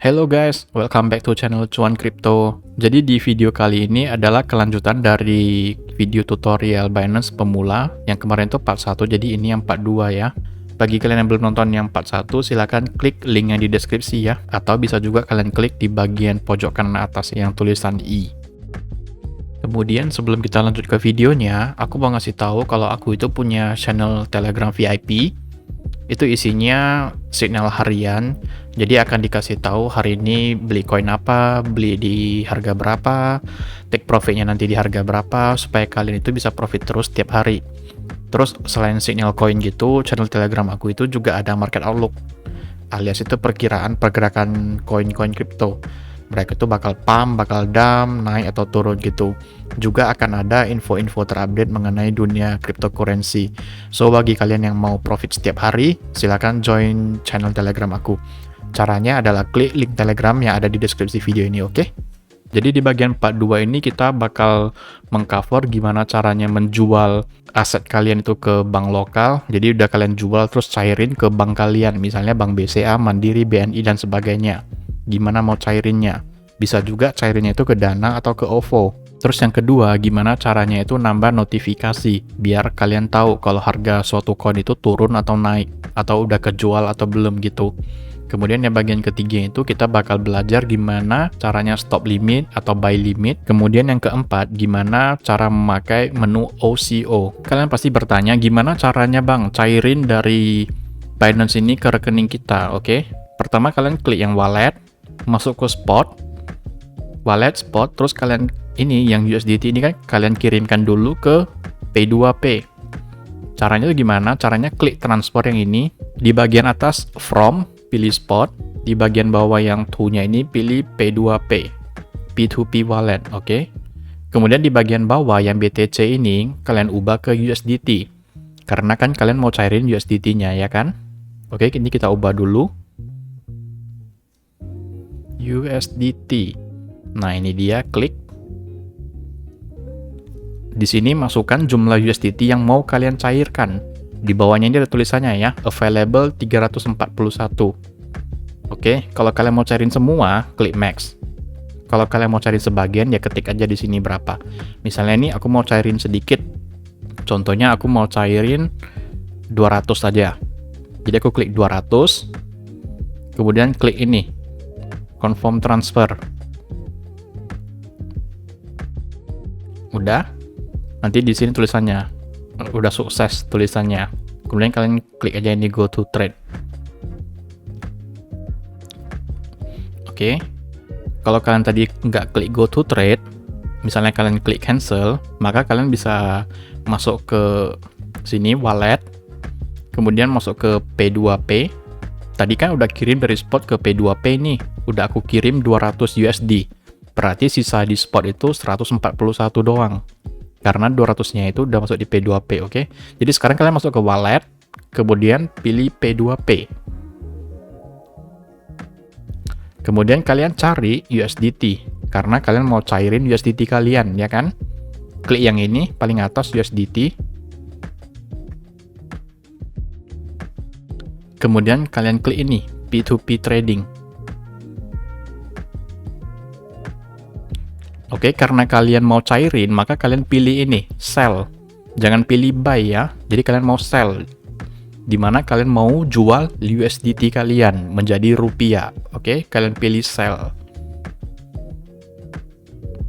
Hello guys, welcome back to channel Cuan Crypto. Jadi di video kali ini adalah kelanjutan dari video tutorial Binance pemula yang kemarin itu part 1, jadi ini yang part 2 ya. Bagi kalian yang belum nonton yang part 1, silahkan klik link yang di deskripsi ya, atau bisa juga kalian klik di bagian pojok kanan atas yang tulisan I. Kemudian sebelum kita lanjut ke videonya, aku mau ngasih tahu kalau aku itu punya channel Telegram VIP. Itu isinya signal harian, jadi akan dikasih tahu hari ini beli koin apa, beli di harga berapa, take profitnya nanti di harga berapa, supaya kalian itu bisa profit terus tiap hari. Terus selain signal koin gitu, channel Telegram aku itu juga ada market outlook, alias itu perkiraan pergerakan koin-koin kripto. Mereka itu bakal pump, bakal dump, naik atau turun gitu. Juga akan ada info-info terupdate mengenai dunia cryptocurrency. So, bagi kalian yang mau profit setiap hari, silakan join channel Telegram aku. Caranya adalah klik link Telegram yang ada di deskripsi video ini, oke? Jadi di bagian part 2 ini kita bakal mengcover gimana caranya menjual aset kalian itu ke bank lokal. Jadi udah kalian jual terus cairin ke bank kalian, misalnya Bank BCA, Mandiri, BNI, dan sebagainya. Gimana mau cairinnya? Bisa juga cairinnya itu ke Dana atau ke OVO. Terus yang kedua, gimana caranya itu nambah notifikasi, biar kalian tahu kalau harga suatu koin itu turun atau naik, atau udah kejual atau belum gitu. Kemudian yang bagian ketiga itu kita bakal belajar gimana caranya stop limit atau buy limit. Kemudian yang keempat, gimana cara memakai menu OCO. Kalian pasti bertanya, gimana caranya bang cairin dari Binance ini ke rekening kita, oke? Pertama kalian klik yang wallet, masuk ke spot, wallet spot, terus kalian ini yang USDT ini kan kalian kirimkan dulu ke P2P. Caranya itu gimana? Caranya klik transfer yang ini, di bagian atas from, pilih spot, di bagian bawah yang to-nya ini pilih P2P, P2P wallet, oke? Kemudian di bagian bawah yang BTC ini kalian ubah ke USDT, karena kan kalian mau cairin USDT-nya ya kan? Oke, ini kita ubah dulu. USDT. Nah, ini dia, klik. Di sini masukkan jumlah USDT yang mau kalian cairkan. Di bawahnya ini ada tulisannya ya, available 341. Oke, kalau kalian mau cairin semua, klik max. Kalau kalian mau cairin sebagian, ya ketik aja di sini berapa. Misalnya ini aku mau cairin sedikit. Contohnya aku mau cairin 200 saja. Jadi aku klik 200. Kemudian klik ini, confirm transfer. Udah. Nanti di sini tulisannya udah sukses tulisannya. Kemudian kalian klik aja ini go to trade. Oke. Kalau kalian tadi nggak klik go to trade, misalnya kalian klik cancel, maka kalian bisa masuk ke sini wallet, kemudian masuk ke P2P. Tadi kan udah kirim dari spot ke P2P nih, udah aku kirim 200 USD. Berarti sisa di spot itu 141 doang. Karena 200-nya itu udah masuk di P2P, oke? Jadi sekarang kalian masuk ke wallet, kemudian pilih P2P. Kemudian kalian cari USDT, karena kalian mau cairin USDT kalian, ya kan? Klik yang ini, paling atas USDT. Kemudian kalian klik ini, P2P trading. Oke, karena kalian mau cairin, maka kalian pilih ini, sell. Jangan pilih buy ya. Jadi kalian mau sell, dimana kalian mau jual USDT kalian menjadi rupiah. Oke, kalian pilih sell.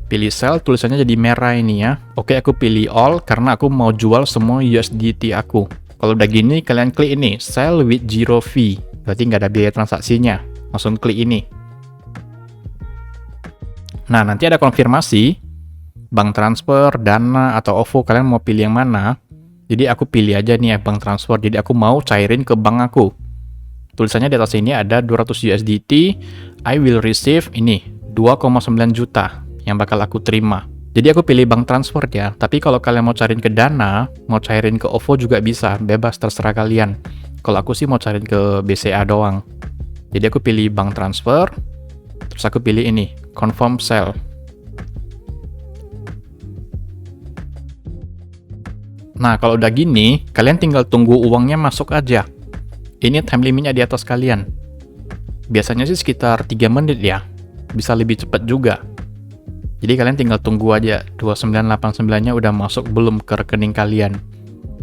Pilih sell, tulisannya jadi merah ini ya. Oke, aku pilih all karena aku mau jual semua USDT aku. Kalau udah gini, kalian klik ini, sell with zero fee. Berarti nggak ada biaya transaksinya. Langsung klik ini. Nah, nanti ada konfirmasi, bank transfer, Dana, atau OVO, kalian mau pilih yang mana. Jadi aku pilih aja nih ya, bank transfer. Jadi aku mau cairin ke bank aku. Tulisannya di atas ini ada 200 USDT, I will receive ini, 2,9 juta yang bakal aku terima. Jadi aku pilih bank transfer ya, tapi kalau kalian mau cairin ke Dana, mau cairin ke OVO juga bisa, bebas terserah kalian. Kalau aku sih mau cairin ke BCA doang. Jadi aku pilih bank transfer, terus aku pilih ini, confirm sell. Nah, kalau udah gini, kalian tinggal tunggu uangnya masuk aja. Ini time limitnya di atas kalian. Biasanya sih sekitar 3 menit ya. Bisa lebih cepat juga. Jadi kalian tinggal tunggu aja 2989-nya udah masuk belum ke rekening kalian.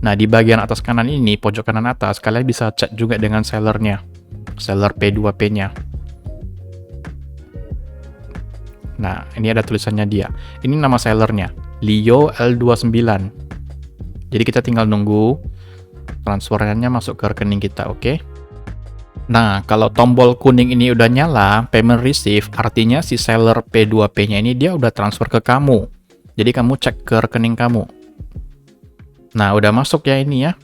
Nah, di bagian atas kanan ini, pojok kanan atas, kalian bisa cek juga dengan sellernya. Seller P2P-nya. Nah, ini ada tulisannya dia. Ini nama sellernya, Leo L29. Jadi kita tinggal nunggu transferannya masuk ke rekening kita, oke? Nah, kalau tombol kuning ini udah nyala, payment receive, artinya si seller P2P-nya ini dia udah transfer ke kamu. Jadi kamu cek ke rekening kamu. Nah, udah masuk ya ini ya.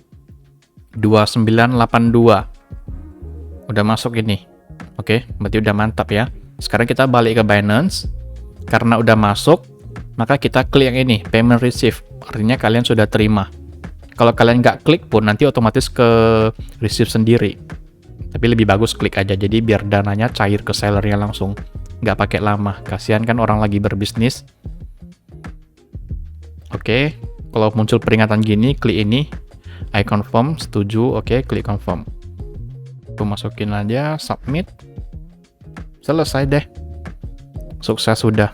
2982. Udah masuk ini. Oke, berarti udah mantap ya. Sekarang kita balik ke Binance. Karena udah masuk, maka kita klik yang ini, payment receive. Artinya kalian sudah terima. Kalau kalian nggak klik pun, nanti otomatis ke receive sendiri. Tapi lebih bagus klik aja, jadi biar dananya cair ke sellernya langsung. Nggak pakai lama, kasihan kan orang lagi berbisnis. Oke, kalau muncul peringatan gini, klik ini. I confirm, setuju, oke, klik confirm. Aku masukin aja, submit. Selesai deh. Sukses sudah.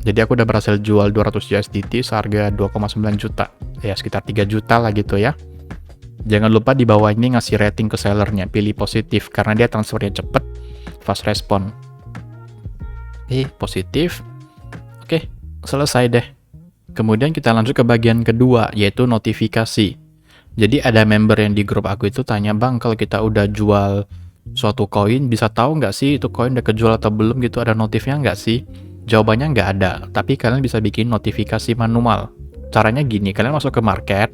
Jadi aku udah berhasil jual 200 USDT seharga 2,9 juta. Ya, sekitar 3 juta lah gitu ya. Jangan lupa di bawah ini ngasih rating ke sellernya, pilih positif karena dia transfernya cepet, fast respon. Positif. Oke, selesai deh. Kemudian kita lanjut ke bagian kedua, yaitu notifikasi. Jadi ada member yang di grup aku itu tanya, "Bang, kalau kita udah jual suatu koin, bisa tahu nggak sih itu koin udah kejual atau belum gitu, ada notifnya nggak sih?" Jawabannya nggak ada, tapi kalian bisa bikin notifikasi manual. Caranya gini, kalian masuk ke market,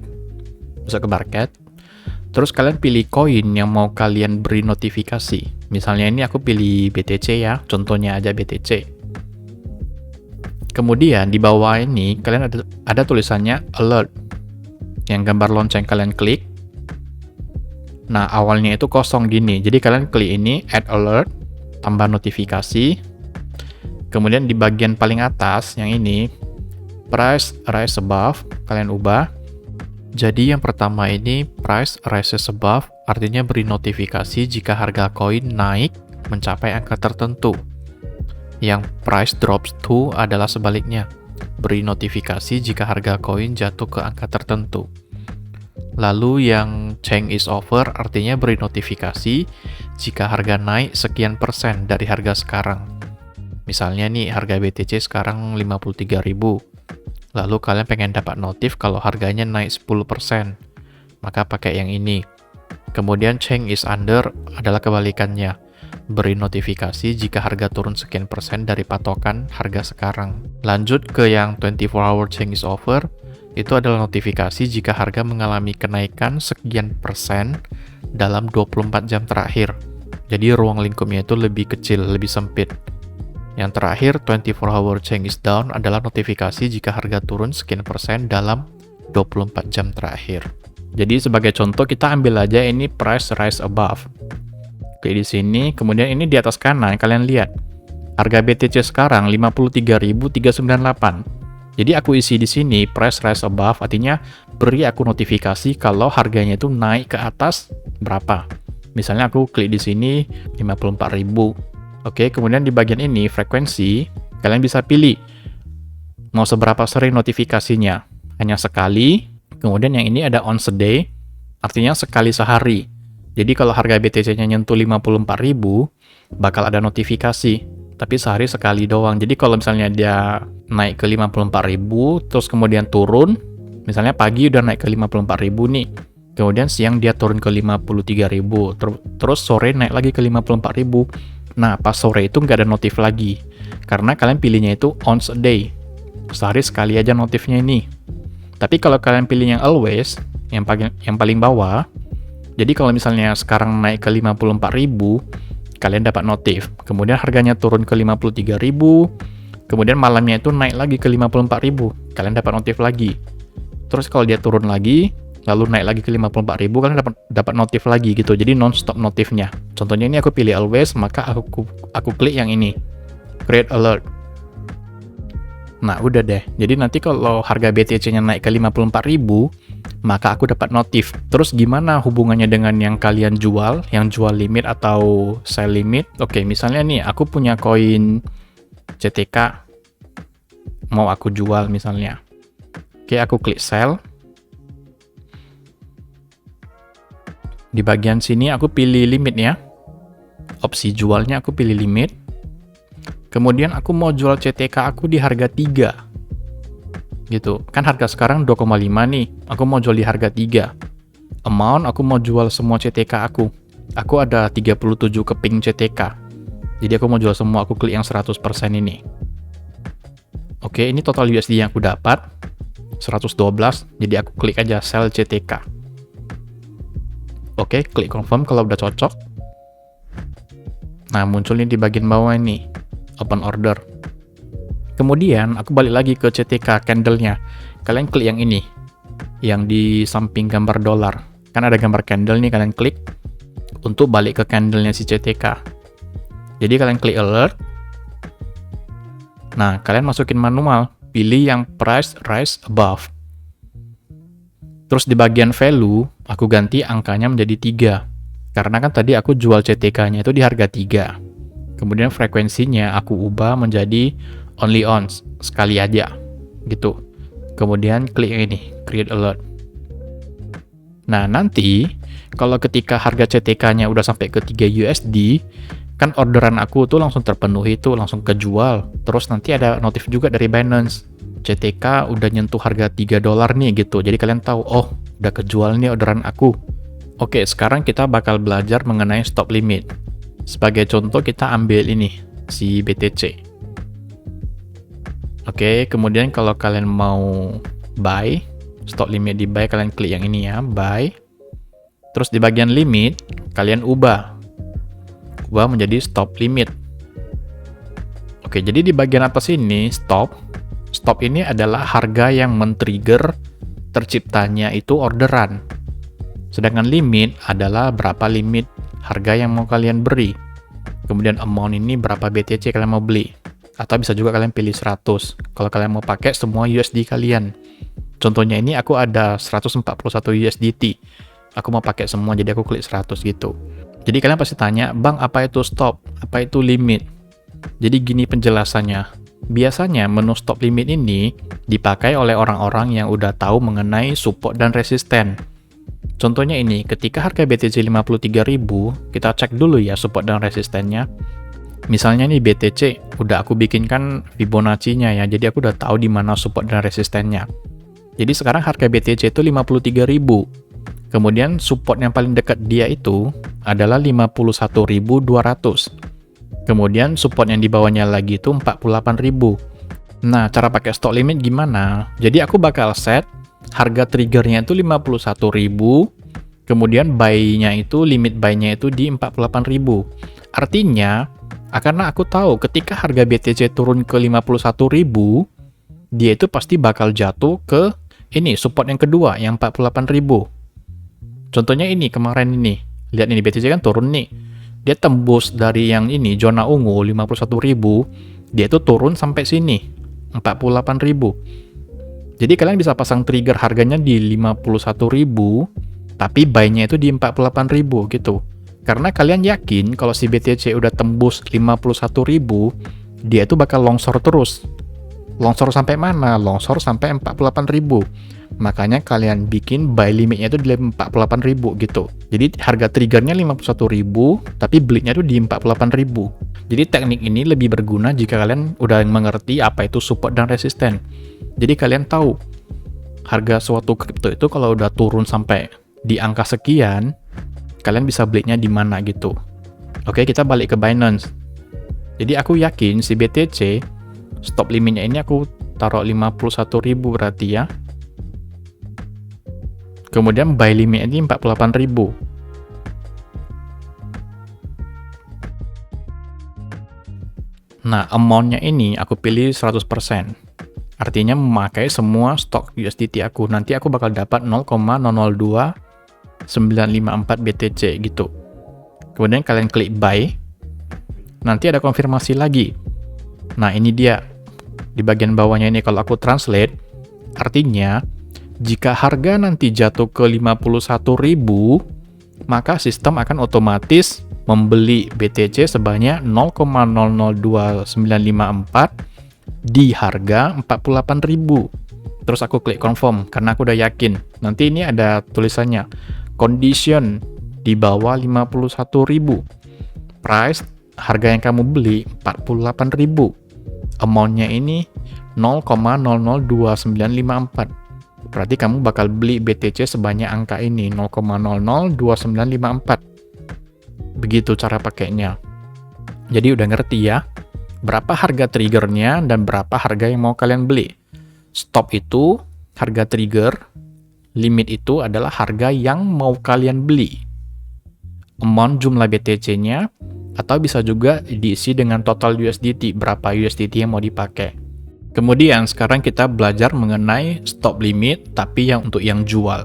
terus kalian pilih koin yang mau kalian beri notifikasi. Misalnya ini aku pilih BTC ya, contohnya aja BTC. Kemudian di bawah ini kalian ada tulisannya alert. Yang gambar lonceng kalian klik. Nah, awalnya itu kosong gini. Jadi kalian klik ini add alert, tambah notifikasi. Kemudian di bagian paling atas yang ini price rise above, kalian ubah. Jadi yang pertama ini price rises above, artinya beri notifikasi jika harga koin naik mencapai angka tertentu. Yang price drops to adalah sebaliknya, beri notifikasi jika harga koin jatuh ke angka tertentu. Lalu yang change is over, artinya beri notifikasi jika harga naik sekian persen dari harga sekarang. Misalnya nih harga BTC sekarang 53.000. Lalu kalian pengen dapat notif kalau harganya naik 10%, maka pakai yang ini. Kemudian change is under adalah kebalikannya. Beri notifikasi jika harga turun sekian persen dari patokan harga sekarang. Lanjut ke yang 24 hour change is over, itu adalah notifikasi jika harga mengalami kenaikan sekian persen dalam 24 jam terakhir. Jadi ruang lingkupnya itu lebih kecil, lebih sempit. Yang terakhir, 24 hour change is down adalah notifikasi jika harga turun sekian persen dalam 24 jam terakhir. Jadi sebagai contoh kita ambil aja ini price rise above. Klik di sini, kemudian ini di atas kanan kalian lihat. Harga BTC sekarang 53.398. Jadi aku isi di sini price rise above, artinya beri aku notifikasi kalau harganya itu naik ke atas berapa. Misalnya aku klik di sini 54.000. Oke, kemudian di bagian ini, frekuensi, kalian bisa pilih mau seberapa sering notifikasinya. Hanya sekali, kemudian yang ini ada once a day, artinya sekali sehari. Jadi kalau harga BTC-nya nyentuh 54.000, bakal ada notifikasi, tapi sehari sekali doang. Jadi kalau misalnya dia naik ke 54.000, terus kemudian turun, misalnya pagi udah naik ke 54.000 nih, kemudian siang dia turun ke 53.000, terus sore naik lagi ke 54.000. Nah, pas sore itu nggak ada notif lagi, karena kalian pilihnya itu once a day. Sehari sekali aja notifnya ini. Tapi kalau kalian pilih yang always, yang paling bawah, jadi kalau misalnya sekarang naik ke 54.000, kalian dapat notif. Kemudian harganya turun ke 53.000, kemudian malamnya itu naik lagi ke 54.000, kalian dapat notif lagi. Terus kalau dia turun lagi, lalu naik lagi ke 54.000, kalian dapat notif lagi gitu. Jadi non-stop notifnya. Contohnya ini aku pilih always, maka aku klik yang ini, create alert. Nah, udah deh. Jadi nanti kalau harga BTC-nya naik ke 54.000, maka aku dapat notif. Terus gimana hubungannya dengan yang kalian jual, yang jual limit atau sell limit? Oke, misalnya nih, aku punya koin CTK, mau aku jual misalnya. Oke, aku klik sell. Di bagian sini aku pilih limit ya. Opsi jualnya aku pilih limit. Kemudian aku mau jual CTK aku di harga 3. Gitu. Kan harga sekarang 2,5 nih. Aku mau jual di harga 3. Amount aku mau jual semua CTK aku. Aku ada 37 keping CTK. Jadi aku mau jual semua, aku klik yang 100% ini. Oke, ini total USD yang aku dapat. 112. Jadi aku klik aja sell CTK. Oke, klik confirm kalau udah cocok. Nah, muncul ini di bagian bawah ini, open order. Kemudian, aku balik lagi ke CTK candle-nya. Kalian klik yang ini, yang di samping gambar dolar. Kan ada gambar candle nih, kalian klik untuk balik ke candle-nya si CTK. Jadi, kalian klik alert. Nah, kalian masukin manual, pilih yang price rise above. Terus di bagian value, aku ganti angkanya menjadi 3. Karena kan tadi aku jual CTK-nya itu di harga 3. Kemudian frekuensinya aku ubah menjadi only once, sekali aja. Gitu. Kemudian klik ini, create alert. Nah, nanti kalau ketika harga CTK-nya udah sampai ke 3 USD, kan orderan aku tuh langsung terpenuhi tuh, langsung kejual. Terus nanti ada notif juga dari Binance. CTK udah nyentuh harga 3 dolar nih gitu. Jadi kalian tahu, oh, udah kejual nih orderan aku. Oke, sekarang kita bakal belajar mengenai stop limit. Sebagai contoh kita ambil ini, si BTC. Oke, kemudian kalau kalian mau buy, stop limit di buy, kalian klik yang ini ya, buy. Terus di bagian limit, kalian ubah menjadi stop limit. Oke, jadi di bagian atas ini, stop ini adalah harga yang men-trigger terciptanya itu orderan. Sedangkan limit adalah berapa limit harga yang mau kalian beri. Kemudian amount ini berapa BTC kalian mau beli. Atau bisa juga kalian pilih 100. Kalau kalian mau pakai semua USD kalian. Contohnya ini aku ada 141 USDT. Aku mau pakai semua, jadi aku klik 100 gitu. Jadi kalian pasti tanya, bang apa itu stop? Apa itu limit? Jadi gini penjelasannya. Biasanya menu stop limit ini dipakai oleh orang-orang yang udah tahu mengenai support dan resisten. Contohnya ini, ketika harga BTC 53.000, kita cek dulu ya support dan resistennya. Misalnya nih BTC, udah aku bikinkan Fibonacci-nya ya, jadi aku udah tahu di mana support dan resistennya. Jadi sekarang harga BTC itu 53.000. Kemudian support yang paling dekat dia itu adalah 51.200. Kemudian support yang di bawahnya lagi itu 48.000. Nah, cara pakai stop limit gimana? Jadi aku bakal set harga triggernya itu 51.000, kemudian buy-nya itu, limit buy-nya itu di 48.000. Artinya, karena aku tahu ketika harga BTC turun ke 51.000, dia itu pasti bakal jatuh ke ini, support yang kedua, yang 48.000. Contohnya ini, kemarin ini. Lihat ini, BTC kan turun nih. Dia tembus dari yang ini, zona ungu, 51.000, dia itu turun sampai sini, 48.000. Jadi kalian bisa pasang trigger harganya di 51.000, tapi buy-nya itu di 48.000 gitu. Karena kalian yakin kalau si BTC udah tembus 51.000, dia itu bakal longsor terus. Longsor sampai mana? Longsor sampai 48.000. Makanya kalian bikin buy limitnya itu di 48.000 gitu. Jadi harga triggernya 51.000, tapi belinya itu di 48.000. Jadi teknik ini lebih berguna jika kalian udah mengerti apa itu support dan resisten. Jadi kalian tahu harga suatu kripto itu kalau udah turun sampai di angka sekian, kalian bisa belinya di mana gitu. Oke, kita balik ke Binance. Jadi aku yakin si BTC stop limitnya ini aku taruh 51.000 berarti ya. Kemudian buy limit ini 48.000. Nah, amount-nya ini aku pilih 100%. Artinya memakai semua stok USDT aku. Nanti aku bakal dapat 0,002954 BTC gitu. Kemudian kalian klik buy. Nanti ada konfirmasi lagi. Nah, ini dia. Di bagian bawahnya ini kalau aku translate, artinya Jika harga nanti jatuh ke 51.000, maka sistem akan otomatis membeli BTC sebanyak 0,002954 di harga 48.000. Terus aku klik confirm karena aku udah yakin. Nanti ini ada tulisannya condition di bawah 51.000. Price harga yang kamu beli 48.000. Amount-nya ini 0,002954. Berarti kamu bakal beli BTC sebanyak angka ini 0,002954. Begitu cara pakainya. Jadi udah ngerti ya berapa harga triggernya dan berapa harga yang mau kalian beli. Stop itu harga trigger, limit itu adalah harga yang mau kalian beli. Amount jumlah BTC-nya, atau bisa juga diisi dengan total USDT, berapa USDT yang mau dipakai. Kemudian sekarang kita belajar mengenai stop limit, tapi yang untuk yang jual.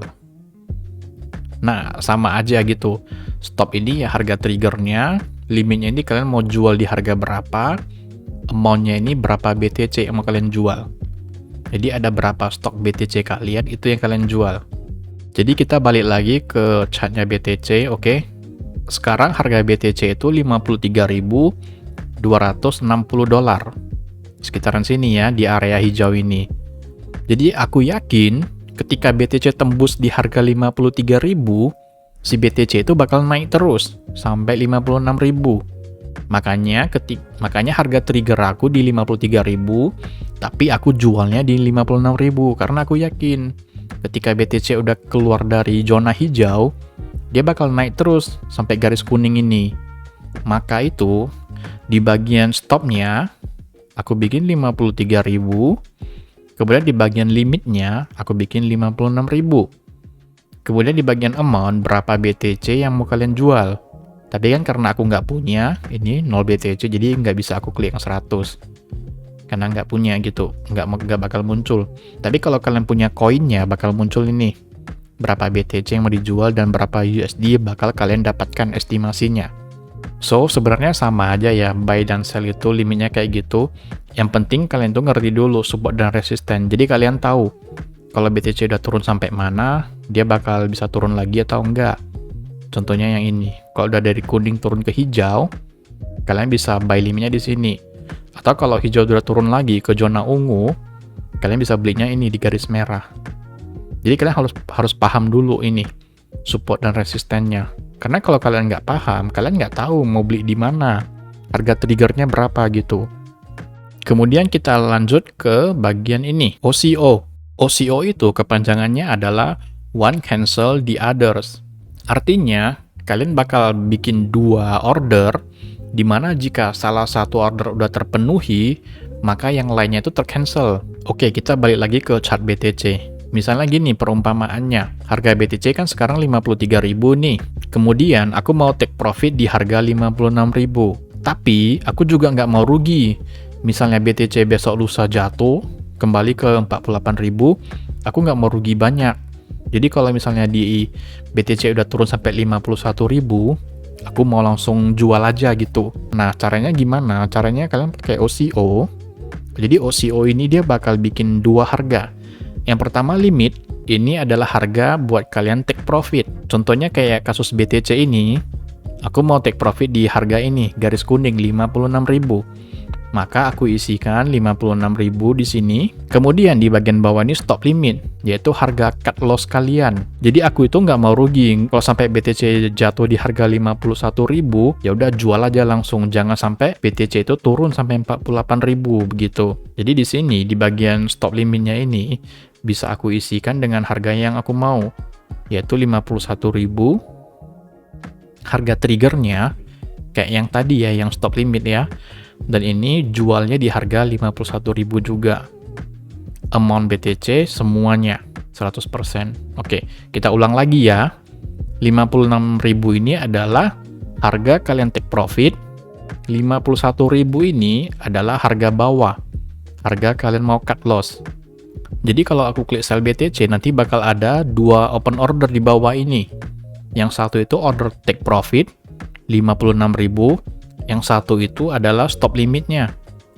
Nah, sama aja gitu. Stop ini ya harga triggernya, limitnya ini kalian mau jual di harga berapa, amount-nya ini berapa BTC yang mau kalian jual. Jadi ada berapa stok BTC kalian, itu yang kalian jual. Jadi kita balik lagi ke chartnya BTC, oke. Sekarang harga BTC itu 53.260 dolar. Sekitaran sini ya, di area hijau ini. Jadi aku yakin ketika BTC tembus di harga 53.000, si BTC itu bakal naik terus sampai 56.000. Makanya harga trigger aku di 53.000, tapi aku jualnya di 56.000 karena aku yakin ketika BTC udah keluar dari zona hijau, dia bakal naik terus sampai garis kuning ini. Maka itu di bagian stopnya aku bikin 53.000, kemudian di bagian limitnya aku bikin 56.000. Kemudian di bagian amount berapa BTC yang mau kalian jual. Tapi kan karena aku nggak punya, ini 0 BTC, jadi nggak bisa aku klik yang 100. Karena nggak punya gitu, nggak bakal muncul. Tapi kalau kalian punya koinnya, bakal muncul ini. Berapa BTC yang mau dijual dan berapa USD bakal kalian dapatkan estimasinya. So, sebenarnya sama aja ya, buy dan sell itu limitnya kayak gitu. Yang penting kalian tuh ngerti dulu support dan resisten. Jadi kalian tahu, kalau BTC udah turun sampai mana, dia bakal bisa turun lagi atau enggak. Contohnya yang ini, kalau udah dari kuning turun ke hijau, kalian bisa buy limitnya di sini. Atau kalau hijau udah turun lagi ke zona ungu, kalian bisa belinya ini di garis merah. Jadi kalian harus paham dulu ini, support dan resistennya. Karena kalau kalian nggak paham, kalian nggak tahu mau beli di mana, harga triggernya berapa gitu. Kemudian kita lanjut ke bagian ini, OCO. OCO itu kepanjangannya adalah One Cancel the Others. Artinya, kalian bakal bikin 2 order, di mana jika salah satu order udah terpenuhi, maka yang lainnya itu tercancel. Oke, kita balik lagi ke chart BTC. Misalnya gini perumpamaannya, harga BTC kan sekarang 53.000 nih. Kemudian aku mau take profit di harga 56.000. Tapi aku juga nggak mau rugi. Misalnya BTC besok lusa jatuh, kembali ke 48.000, aku nggak mau rugi banyak. Jadi kalau misalnya di BTC udah turun sampai 51.000, aku mau langsung jual aja gitu. Nah, caranya gimana? Caranya kalian pakai OCO. Jadi OCO ini dia bakal bikin 2 harga. Yang pertama limit, ini adalah harga buat kalian take profit. Contohnya kayak kasus BTC ini, aku mau take profit di harga ini, garis kuning 56.000. Maka aku isikan 56.000 di sini. Kemudian di bagian bawah ini stop limit, yaitu harga cut loss kalian. Jadi aku itu nggak mau rugi. Kalau sampai BTC jatuh di harga 51.000, ya udah jual aja langsung. Jangan sampai BTC itu turun sampai 48.000 begitu. Jadi di sini di bagian stop limitnya ini bisa aku isikan dengan harga yang aku mau, yaitu 51.000. Harga triggernya kayak yang tadi ya, yang stop limit ya. Dan ini jualnya di harga 51.000 juga. Amount BTC semuanya 100%. Oke, kita ulang lagi ya. 56.000 ini adalah harga kalian take profit. 51.000 ini adalah harga bawah. Harga kalian mau cut loss. Jadi kalau aku klik sell BTC, nanti bakal ada 2 open order di bawah ini. Yang satu itu order take profit 56.000. Yang satu itu adalah stop limitnya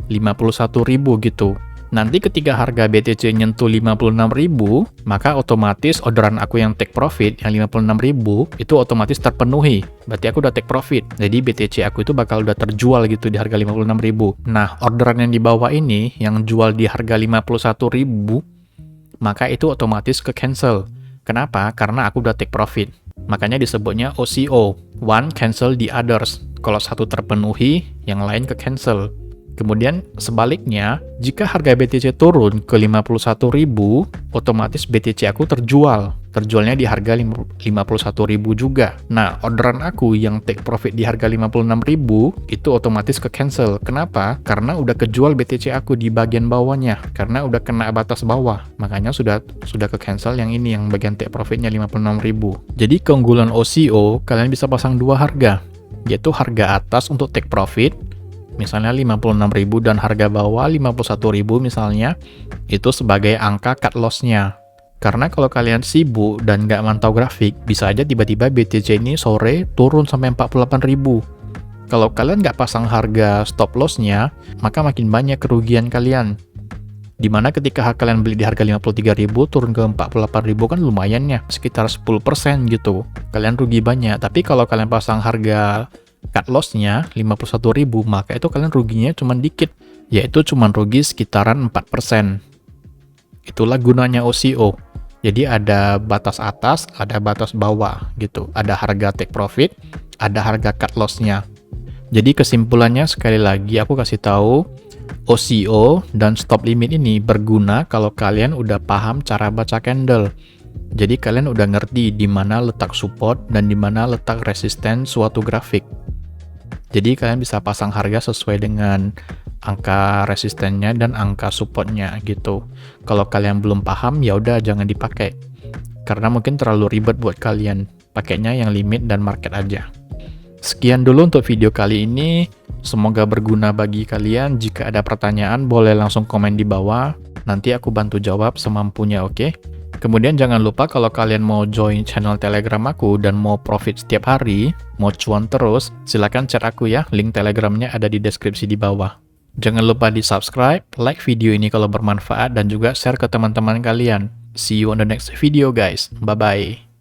51.000 gitu. Nanti ketika harga BTC nyentuh 56.000, maka otomatis orderan aku yang take profit yang 56.000 itu otomatis terpenuhi. Berarti aku udah take profit. Jadi BTC aku itu bakal udah terjual gitu di harga 56.000. Nah, orderan yang di bawah ini yang jual di harga 51.000, maka itu otomatis ke cancel. Kenapa? Karena aku udah take profit. Makanya disebutnya OCO, one cancel the others. Kalau satu terpenuhi, yang lain ke cancel. Kemudian sebaliknya, jika harga BTC turun ke 51.000, otomatis BTC aku terjual. Terjualnya di harga 51.000 juga. Nah, orderan aku yang take profit di harga 56.000 itu otomatis ke cancel. Kenapa? Karena udah kejual BTC aku di bagian bawahnya. Karena udah kena batas bawah. Makanya sudah ke cancel yang ini, yang bagian take profitnya 56.000. Jadi keunggulan OCO, kalian bisa pasang dua harga. Yaitu harga atas untuk take profit, misalnya 56.000 dan harga bawah 51.000 misalnya, itu sebagai angka cut loss-nya. Karena kalau kalian sibuk dan nggak mantau grafik, bisa aja tiba-tiba BTC ini sore turun sampai 48.000. Kalau kalian nggak pasang harga stop loss-nya, maka makin banyak kerugian kalian. Dimana ketika kalian beli di harga 53.000 turun ke 48.000 kan lumayan ya, sekitar 10% gitu. Kalian rugi banyak, tapi kalau kalian pasang harga cut loss-nya 51.000, maka itu kalian ruginya cuma dikit, yaitu cuma rugi sekitaran 4%. Itulah gunanya OCO. Jadi ada batas atas, ada batas bawah gitu. Ada harga take profit, ada harga cut loss-nya. Jadi kesimpulannya sekali lagi aku kasih tahu, OCO dan stop limit ini berguna kalau kalian udah paham cara baca candle. Jadi kalian udah ngerti di mana letak support dan di mana letak resisten suatu grafik. Jadi kalian bisa pasang harga sesuai dengan angka resistennya dan angka supportnya gitu. Kalau kalian belum paham, ya udah jangan dipakai. Karena mungkin terlalu ribet buat kalian. Pakainya yang limit dan market aja. Sekian dulu untuk video kali ini. Semoga berguna bagi kalian. Jika ada pertanyaan, boleh langsung komen di bawah. Nanti aku bantu jawab semampunya, oke? Kemudian jangan lupa kalau kalian mau join channel Telegram aku dan mau profit setiap hari, mau cuan terus, silakan chat aku ya. Link Telegramnya ada di deskripsi di bawah. Jangan lupa di subscribe, like video ini kalau bermanfaat, dan juga share ke teman-teman kalian. See you on the next video guys. Bye-bye.